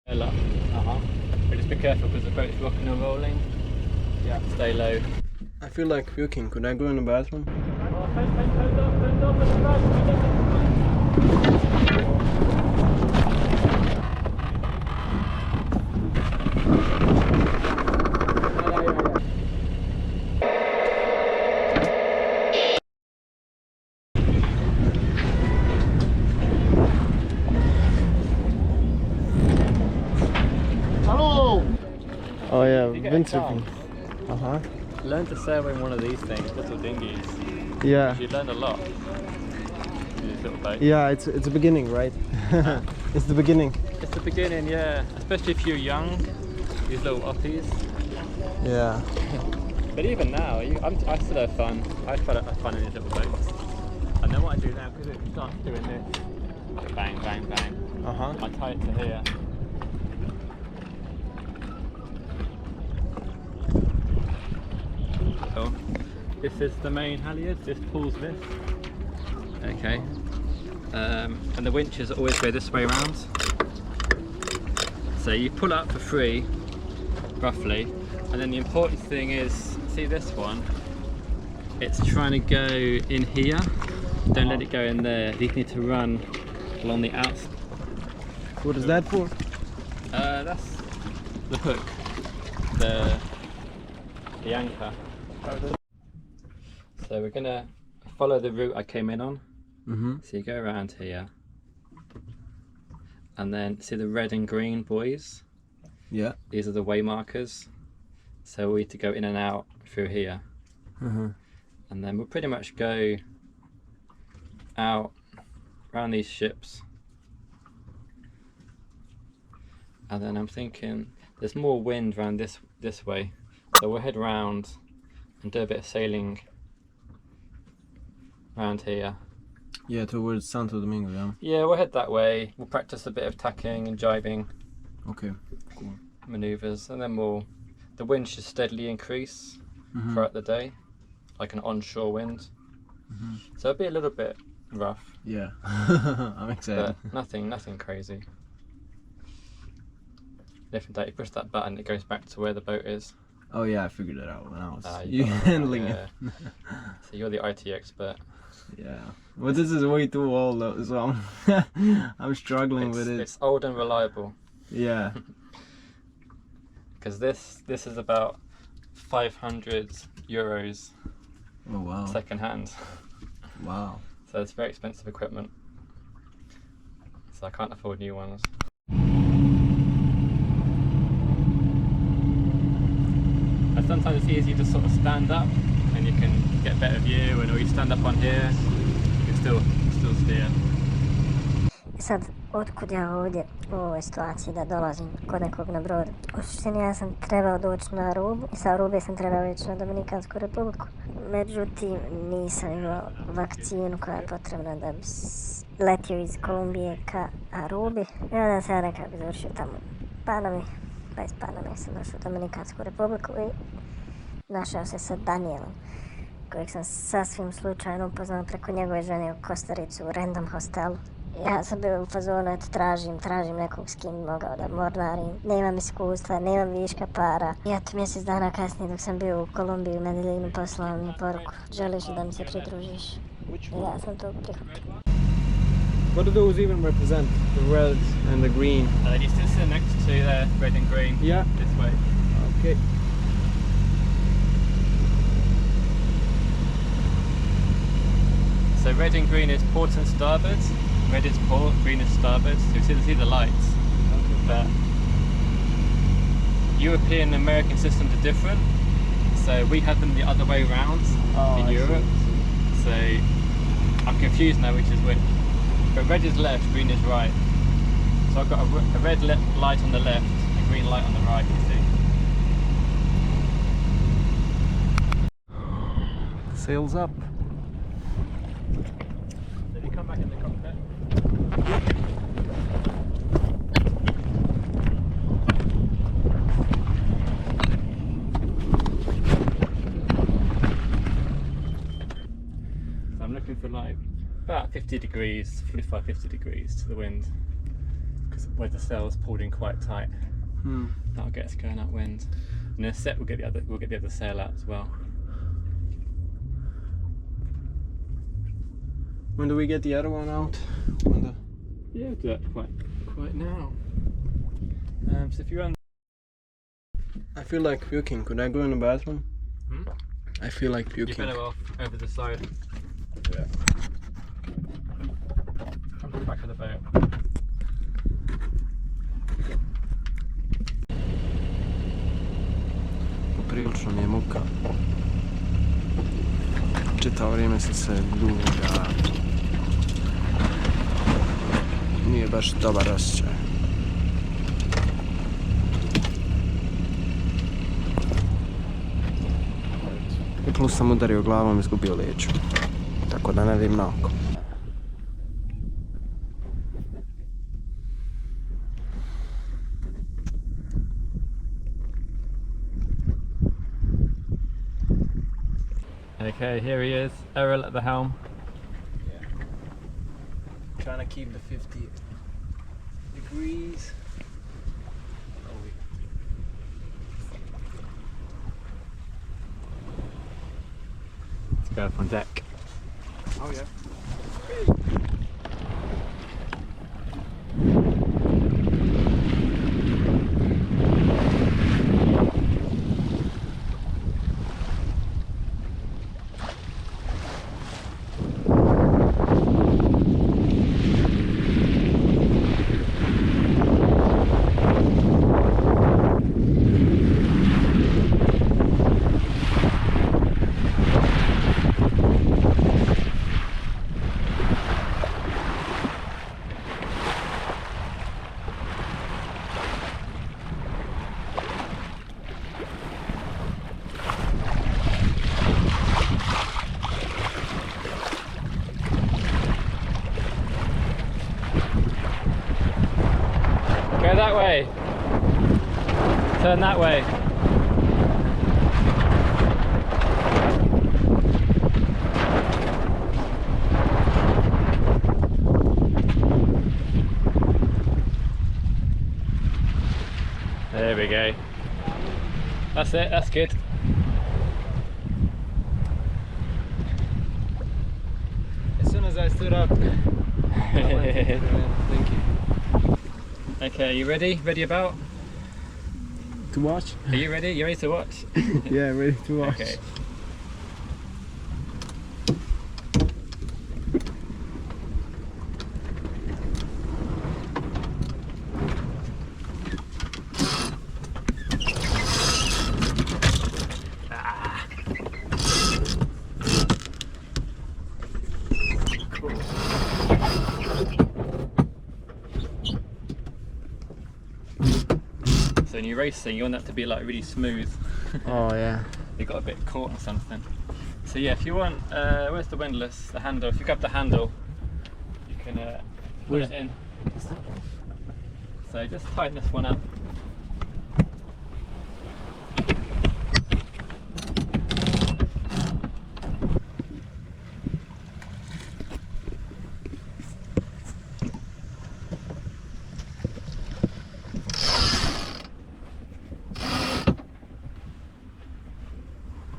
But just be careful because the boat's rocking and rolling. Yeah, stay low. I feel like puking. Could I go in the bathroom? Oh yeah, windsurfing. Learn to sail in one of these things, little dinghies. Yeah. You learn a lot in these little boats. Yeah, it's the beginning, right? It's the beginning. It's the beginning, yeah. Especially if you're young, these little uppies. Yeah. But even now, I still have fun. I have fun in these little boats. And then what I do now, because it starts doing this, bang, bang, bang. I tie it to here. So this is the main halyard. This pulls this. Okay. And the winches always go this way around. So you pull up for free, roughly. And then the important thing is, see this one? It's trying to go in here. Don't let it go in there. These need to run along the outside. What is that for? That's the hook, the anchor. So we're gonna follow the route I came in on. So you go around here, and then see the red and green buoys? Yeah. These are the way markers. So we need to go in and out through here. And then we'll pretty much go out around these ships. And then I'm thinking there's more wind around this way. So we'll head round and do a bit of sailing around here. Yeah, towards Santo Domingo, yeah. Yeah, we'll head that way. We'll practice a bit of tacking and jibing. Okay, cool. Maneuvers, and then the wind should steadily increase throughout the day, like an onshore wind. So it'll be a little bit rough. Yeah, I'm excited. But nothing crazy. Different day, you push that button, it goes back to where the boat is. Oh yeah, I figured it out when I was handling it. So you're the IT expert. Yeah, but this is way too old though, so I'm struggling with it. It's old and reliable. Yeah. Because this is about 500 euros. Oh wow. Second hand. Wow. So it's very expensive equipment. So I can't afford new ones. And sometimes it's easy to sort of stand up and you can get better view, and or you stand up on here, you can still steer. Sad, otkud ja ovdje u ovoj situaciji da dolazim kod nekog na brodu? U suštini ja sam trebao doći na Arubu i sa Arube sam trebao ići na Dominikansku republiku. Međutim, nisam imao vakcinu koja je potrebna da bi letio iz Kolumbije ka Arubi. I onda sam ja nekako završio tamo iz Paname sam došao u Dominikansku republiku i našao se sa Danielom, kojeg sam sasvim slučajno upoznao preko njegove žene u Kostaricu u random hostelu. Ja sam bio u fazonu, eto tražim nekog s kim mogao da mornarim. Nemam iskustva, nemam viška para. I eto, mjesec dana kasnije dok sam bio u Kolumbiji, u Medellinu, poslao mi poruku. Želiš li da mi se pridružiš? I ja sam to prihvatio. What do those even represent? The red and the green? You still sit next to there, red and green. Yeah. This way. Okay. So red and green is port and starboard. Red is port, green is starboard. So you see the lights. But European and American systems are different. So we have them the other way around in Europe. So I'm confused now which is which. But red is left, green is right. So I've got a red light on the left, a green light on the right, you see. Sails up. Did you come back in the cockpit? So I'm looking for like about 50 degrees, 45-50 degrees to the wind. Because where the sail's pulled in quite tight. Hmm. That'll get us going upwind. And in a sec we'll get the other sail out as well. When do we get the other one out? Yeah, we'll do that quite now. So if you're on, I feel like puking. Could I go in the bathroom? Hmm? I feel like puking. you're better off over the side. Yeah. Come to the back of the boat. Prilično mi je muka. Čitavo vrijeme sam se duga. Nije baš dobar osjećaj. I plus sam udario glavom i izgubio leđu. Tako da ne vidim na oko. Okay, here he is, Errol at the helm. Yeah. Trying to keep the 50 degrees. Let's go up on deck. Oh yeah. Go that way. Turn that way. There we go. That's it, that's good. As soon as I stood up. Thank you. Okay, you ready? Ready about? To watch? Are you ready? You ready to watch? Yeah, ready to watch. Okay. So when you're racing, you want that to be like really smooth. Oh yeah. You got a bit caught on something. So yeah, if you want, where's the windlass? The handle. If you grab the handle, you can put it in. So just tighten this one up.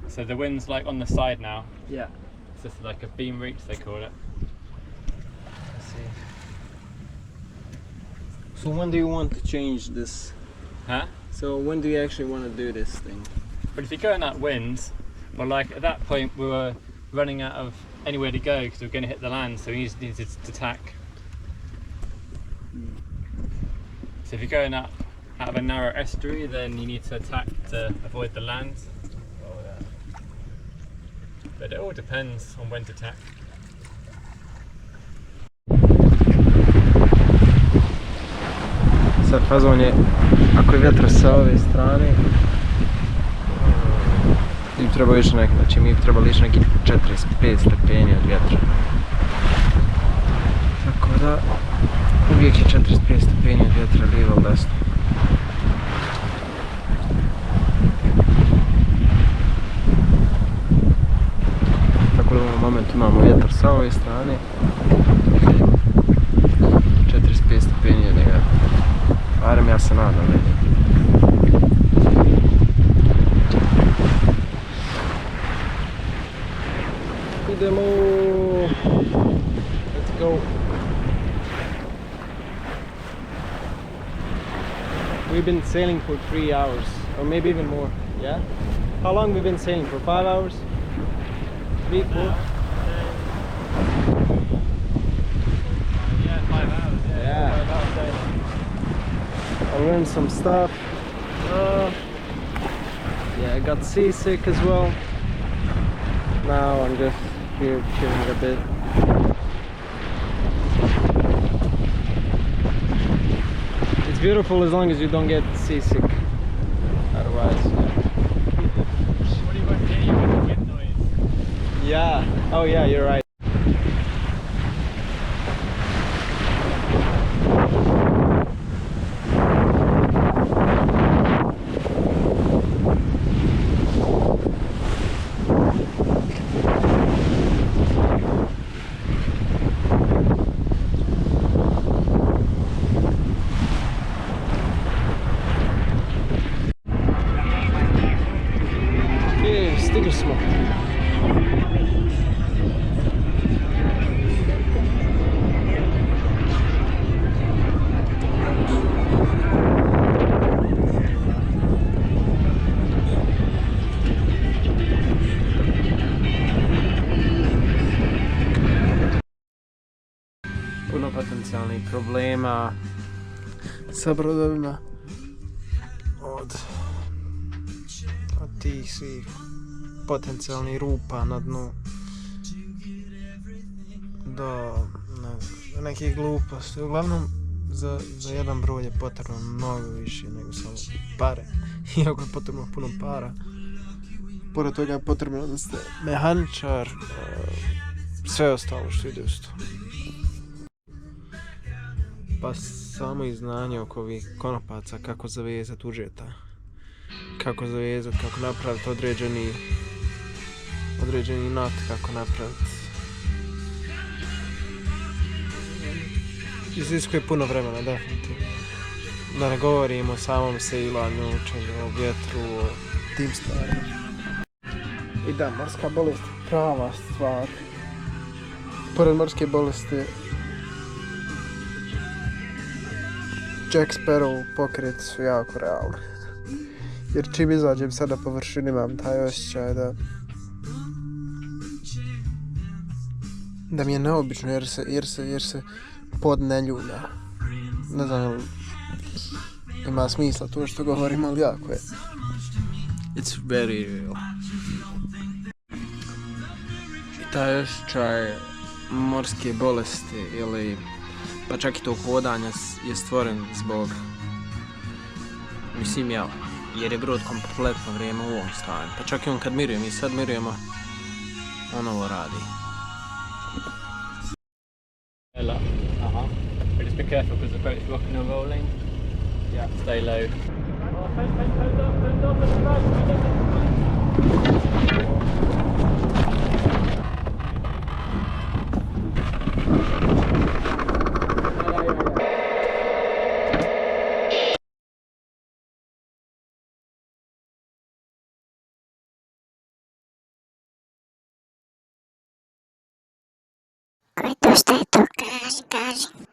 So the wind's like on the side now. Yeah. It's just like a beam reach, they call it. I see. So when do you want to change this? Huh? So when do you actually want to do this thing? But if you go in that wind, well, like at that point we were running out of anywhere to go because we were going to hit the land, so we needed to tack. So if you're going up out of a narrow estuary, then you need to tack to avoid the land. But it all depends on when to tack. Sad fazon je, ako je vjetar sa ove strane, mi bi trebalo ići znači mi bi trebali ići neki 45 stepeni od vjetra. Tako da, uvijek je 45 stepeni od vjetra lijevo ili desno. Tako da u ovom momentu imamo vjetar sa ove strane, 45 45 stepeni od njega. Barem ja se nadam, vidim. Idemo! Let's go! We've been sailing for 3 hours, or maybe even more, yeah? How long have we been sailing for? 5 hours? 3, 4? Yeah, 5 hours. Yeah. 5 hours sailing. I learned some stuff. Yeah, I got seasick as well. Now I'm just here chilling a bit. It's beautiful as long as you don't get seasick. Otherwise, What do you want to hear with the wind noise? yeah. Oh yeah, you're right. Stigli smo. Puno potencijalnih problema sa brodovima od tih svih potencijalnih rupa na dnu do nekih gluposti. Uglavnom za jedan brod je potrebno mnogo više nego samo pare. Iako je potrebno puno para, pored toga je potrebno da ste mehaničar, sve ostalo što ide uz to. Pa samo i znanje oko ovih konopaca, kako zavezati užeta, kako zavezati, kako napraviti određeni nat, kako napraviti. Iziskuje puno vremena, definitivno. Da ne govorimo o samom sailanju, učenju, o vjetru, o tim stvarima. I da, morska bolest je prava stvar. Pored morske bolesti, Jack Sparrow pokreti su jako realni. Jer čim izađem sad na površinu imam taj osjećaj da mi je neobično jer se pod ne ljulja. Ne znam, ima smisla to što govorim, ali jako je. It's very real. I taj osjećaj morske bolesti ili pa čak i tog hodanja je stvoren zbog, mislim ja, jer je brod kompletno vrijeme u ovom stanju. Pa čak i on kad miruje, mi sad mirujemo, on ovo radi. But just be careful because the boat's rocking and rolling. Yeah, stay low. Koji to šta je to? Kaži.